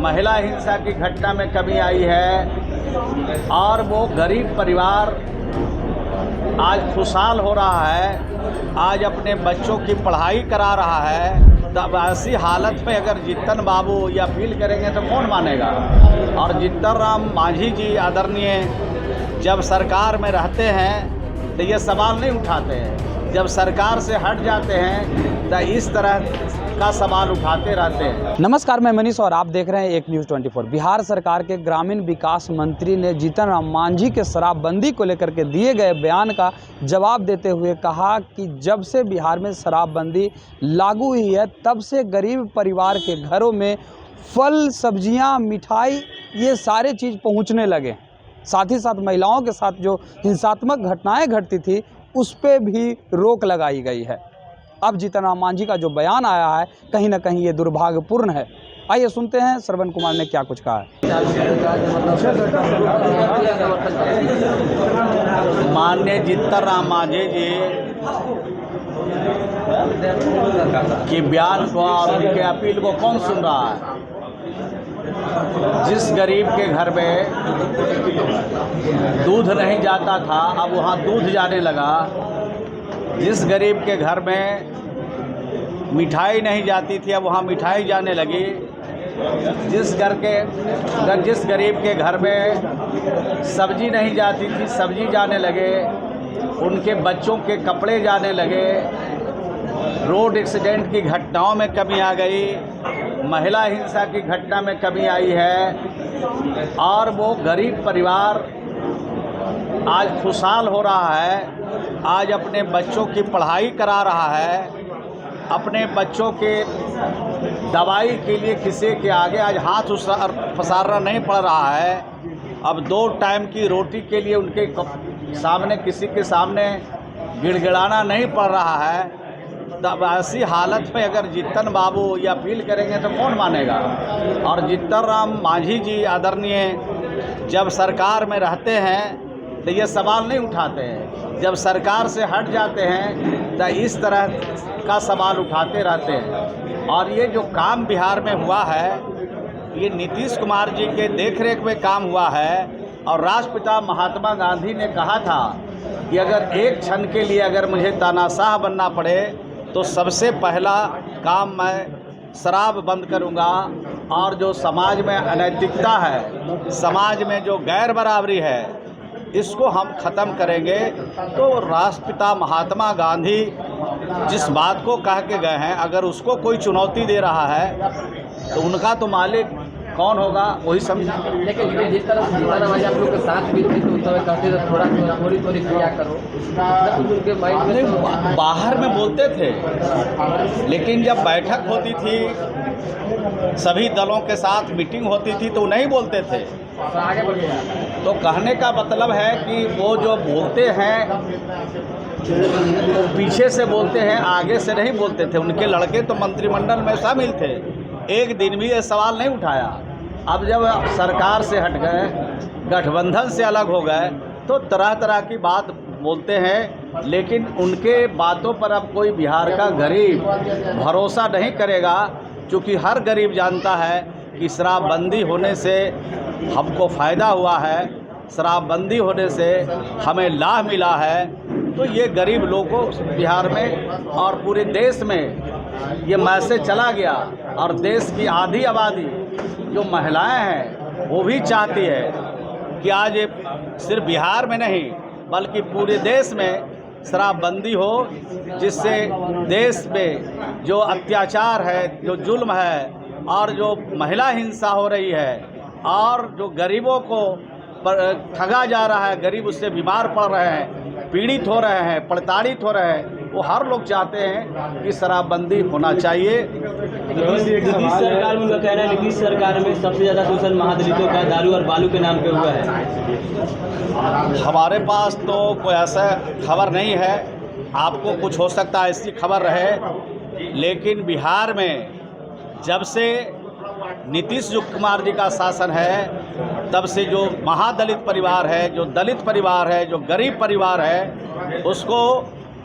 महिला हिंसा की घटना में कमी आई है और वो गरीब परिवार आज खुशहाल हो रहा है, आज अपने बच्चों की पढ़ाई करा रहा है। तब ऐसी हालत में अगर जीतन बाबू ये अपील करेंगे तो कौन मानेगा। और जीतन राम मांझी जी आदरणीय जब सरकार में रहते हैं तो ये सवाल नहीं उठाते हैं, जब सरकार से हट जाते हैं तो इस तरह का सवाल उठाते रहते हैं। नमस्कार, मैं मनीष और आप देख रहे हैं एक न्यूज़ 24। बिहार सरकार के ग्रामीण विकास मंत्री ने जीतन राम मांझी के शराबबंदी को लेकर के दिए गए बयान का जवाब देते हुए कहा कि जब से बिहार में शराबबंदी लागू हुई है तब से गरीब परिवार के घरों में फल, सब्जियां, मिठाई ये सारे चीज़ पहुंचने लगे। साथ ही साथ महिलाओं के साथ जो हिंसात्मक घटनाएं घटती थी उस पर भी रोक लगाई गई है। अब जीतन राम मांझी का जो बयान आया है कहीं ना कहीं ये दुर्भाग्यपूर्ण है। आइए सुनते हैं श्रवण कुमार ने क्या कुछ कहा है। माननीय जीतन राम मांझी जी की बयान को और उनके अपील को कौन सुन रहा है। जिस गरीब के घर में दूध नहीं जाता था अब वहाँ दूध जाने लगा, जिस गरीब के घर में मिठाई नहीं जाती थी अब वहाँ मिठाई जाने लगी, जिस गरीब के घर में सब्जी नहीं जाती थी सब्जी जाने लगे, उनके बच्चों के कपड़े जाने लगे, रोड एक्सीडेंट की घटनाओं में कमी आ गई, महिला हिंसा की घटना में कमी आई है और वो गरीब परिवार आज खुशहाल हो रहा है, आज अपने बच्चों की पढ़ाई करा रहा है, अपने बच्चों के दवाई के लिए किसी के आगे आज हाथ पसारना नहीं पड़ रहा है। अब 2 टाइम की रोटी के लिए उनके सामने किसी के सामने गिड़गिड़ाना नहीं पड़ रहा है। तब ऐसी हालत में अगर जीतन बाबू ये अपील करेंगे तो कौन मानेगा। और जीतन राम मांझी जी आदरणीय जब सरकार में रहते हैं तो ये सवाल नहीं उठाते हैं, जब सरकार से हट जाते हैं तो इस तरह का सवाल उठाते रहते हैं। और ये जो काम बिहार में हुआ है ये नीतीश कुमार जी के देखरेख में काम हुआ है। और राष्ट्रपिता महात्मा गांधी ने कहा था कि अगर एक क्षण के लिए अगर मुझे तानाशाह बनना पड़े तो सबसे पहला काम मैं शराब बंद करूंगा और जो समाज में अनैतिकता है, समाज में जो गैर बराबरी है, इसको हम ख़त्म करेंगे। तो राष्ट्रपिता महात्मा गांधी जिस बात को कह के गए हैं अगर उसको कोई चुनौती दे रहा है तो उनका तो मालिक कौन होगा वही समझा। लेकिन जिस तरह से जीतन राम आप लोग के साथ भी थे तो उस समय कहते थे थोड़ी क्रिया करो, उनके माइंड में बाहर में बोलते थे, लेकिन जब बैठक होती थी सभी दलों के साथ मीटिंग होती थी तो नहीं बोलते थे। आगे बढ़ गया तो कहने का मतलब है कि वो जो बोलते हैं वो पीछे से बोलते हैं, आगे से नहीं बोलते थे। उनके लड़के तो मंत्रिमंडल में शामिल थे, एक दिन भी ये सवाल नहीं उठाया। अब जब सरकार से हट गए, गठबंधन से अलग हो गए तो तरह तरह की बात बोलते हैं, लेकिन उनके बातों पर अब कोई बिहार का गरीब भरोसा नहीं करेगा, क्योंकि हर गरीब जानता है कि शराबबंदी होने से हमको फ़ायदा हुआ है, शराबबंदी होने से हमें लाभ मिला है। तो ये गरीब लोगों को बिहार में और पूरे देश में ये मैसेज चला गया। और देश की आधी आबादी जो महिलाएं हैं वो भी चाहती है कि आज सिर्फ बिहार में नहीं बल्कि पूरे देश में शराबबंदी हो, जिससे देश में जो अत्याचार है, जो जुल्म है और जो महिला हिंसा हो रही है और जो गरीबों को ठगा जा रहा है, गरीब उससे बीमार पड़ रहे हैं, पीड़ित हो रहे हैं, प्रताड़ित हो रहे हैं, वो हर लोग चाहते हैं कि शराबबंदी होना चाहिए। नीतीश सरकार में उनका कहना है नीतीश सरकार में सबसे ज़्यादा शोषण महादलितों का दारू और बालू के नाम पे हुआ है। हमारे पास तो कोई ऐसा खबर नहीं है, आपको कुछ हो सकता है ऐसी खबर रहे, लेकिन बिहार में जब से नीतीश कुमार जी का शासन है तब से जो महादलित परिवार है, जो दलित परिवार है, जो गरीब परिवार है, उसको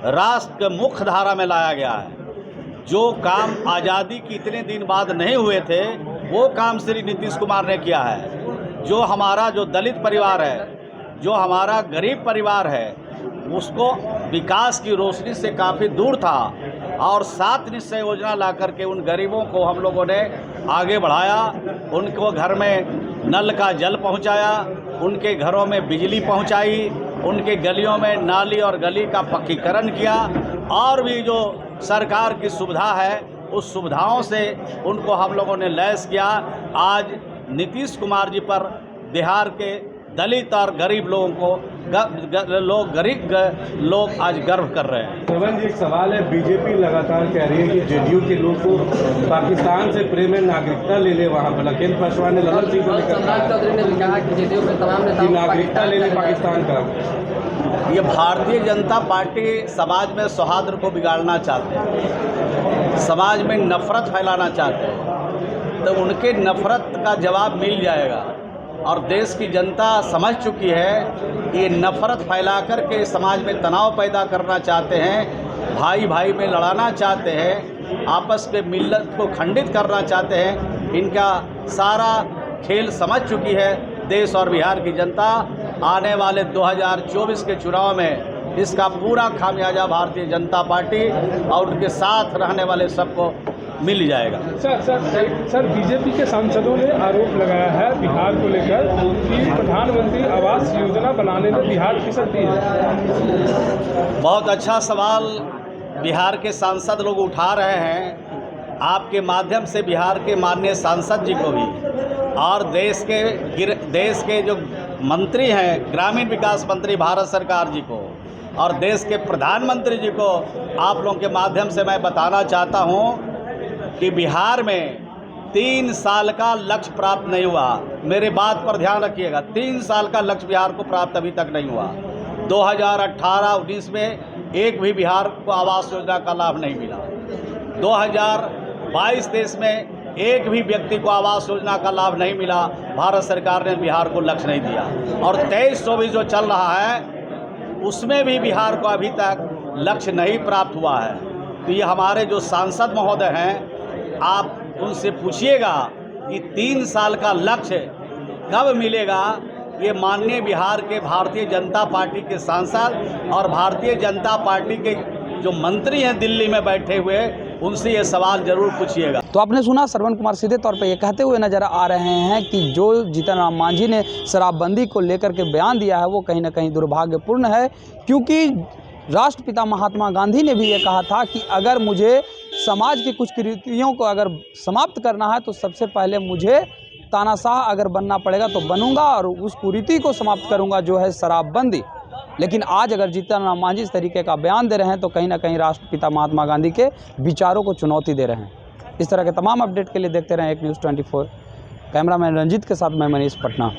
राष्ट्र के मुख्य धारा में लाया गया है। जो काम आज़ादी की इतने दिन बाद नहीं हुए थे वो काम श्री नीतीश कुमार ने किया है। जो हमारा जो दलित परिवार है, जो हमारा गरीब परिवार है, उसको विकास की रोशनी से काफ़ी दूर था और 7 निश्चय योजना ला करके उन गरीबों को हम लोगों ने आगे बढ़ाया। उनको घर में नल का जल पहुंचाया, उनके घरों में बिजली पहुंचाई, उनके गलियों में नाली और गली का पक्कीकरण किया और भी जो सरकार की सुविधा है उस सुविधाओं से उनको हम लोगों ने लैस किया। आज नीतीश कुमार जी पर बिहार के दलित और गरीब लोगों को गरीब लोग आज गर्व कर रहे हैं। श्रवण जी, एक सवाल है, बीजेपी लगातार कह रही है कि जेडीयू के लोग को पाकिस्तान से प्रेम है, नागरिकता ले ले। वहाँ पर लखेन पासवान ने ललन सिंह को लेकर चौधरी ने भी कहा कि जेडीयू के तमाम नेताओं नागरिकता ले ले पाकिस्तान का। ये भारतीय जनता पार्टी समाज में सौहार्द को बिगाड़ना चाहते हैं, समाज में नफरत फैलाना चाहते हैं, तो उनके नफरत का जवाब मिल जाएगा। और देश की जनता समझ चुकी है कि ये नफरत फैला कर के समाज में तनाव पैदा करना चाहते हैं, भाई भाई में लड़ाना चाहते हैं, आपस में मिल्लत को खंडित करना चाहते हैं। इनका सारा खेल समझ चुकी है देश और बिहार की जनता। आने वाले 2024 के चुनाव में इसका पूरा खामियाजा भारतीय जनता पार्टी और उनके साथ रहने वाले सबको मिल जाएगा। सर बीजेपी के सांसदों ने आरोप लगाया है बिहार को लेकर कि प्रधानमंत्री आवास योजना बनाने में बिहार फिसलती है। बहुत अच्छा सवाल बिहार के सांसद लोग उठा रहे हैं। आपके माध्यम से बिहार के माननीय सांसद जी को भी और देश के जो मंत्री हैं, ग्रामीण विकास मंत्री भारत सरकार जी को और देश के प्रधानमंत्री जी को आप लोगों के माध्यम से मैं बताना चाहता हूं कि बिहार में 3 साल का लक्ष्य प्राप्त नहीं हुआ। मेरे बात पर ध्यान रखिएगा, 3 साल का लक्ष्य बिहार को प्राप्त अभी तक नहीं हुआ। 2018-19 में एक भी बिहार को आवास योजना का लाभ नहीं मिला। 2022-23 में एक भी व्यक्ति को आवास योजना का लाभ नहीं मिला। भारत सरकार ने बिहार को लक्ष्य नहीं दिया। और 23-24 जो चल रहा है उसमें भी बिहार को अभी तक लक्ष्य नहीं प्राप्त हुआ है। तो ये हमारे जो सांसद महोदय हैं, आप उनसे पूछिएगा कि 3 साल का लक्ष्य कब मिलेगा। ये माननीय बिहार के भारतीय जनता पार्टी के सांसद और भारतीय जनता पार्टी के जो मंत्री हैं दिल्ली में बैठे हुए, उनसे ये सवाल जरूर पूछिएगा। तो आपने सुना, श्रवण कुमार सीधे तौर पर ये कहते हुए नजर आ रहे हैं कि जो जीतन राम मांझी ने शराबबंदी को लेकर के बयान दिया है वो कहीं ना कहीं दुर्भाग्यपूर्ण है, क्योंकि राष्ट्रपिता महात्मा गांधी ने भी ये कहा था कि अगर मुझे समाज की कुछ कुरीतियों को अगर समाप्त करना है तो सबसे पहले मुझे तानाशाह अगर बनना पड़ेगा तो बनूंगा और उस कुरीति को समाप्त करूंगा जो है शराबबंदी। लेकिन आज अगर जीतन राम मांझी इस तरीके का बयान दे रहे हैं तो कहीं ना कहीं राष्ट्रपिता महात्मा गांधी के विचारों को चुनौती दे रहे हैं। इस तरह के तमाम अपडेट के लिए देखते रहें एक न्यूज़ 24। कैमरामैन रंजीत के साथ मैं मनीष, पटना।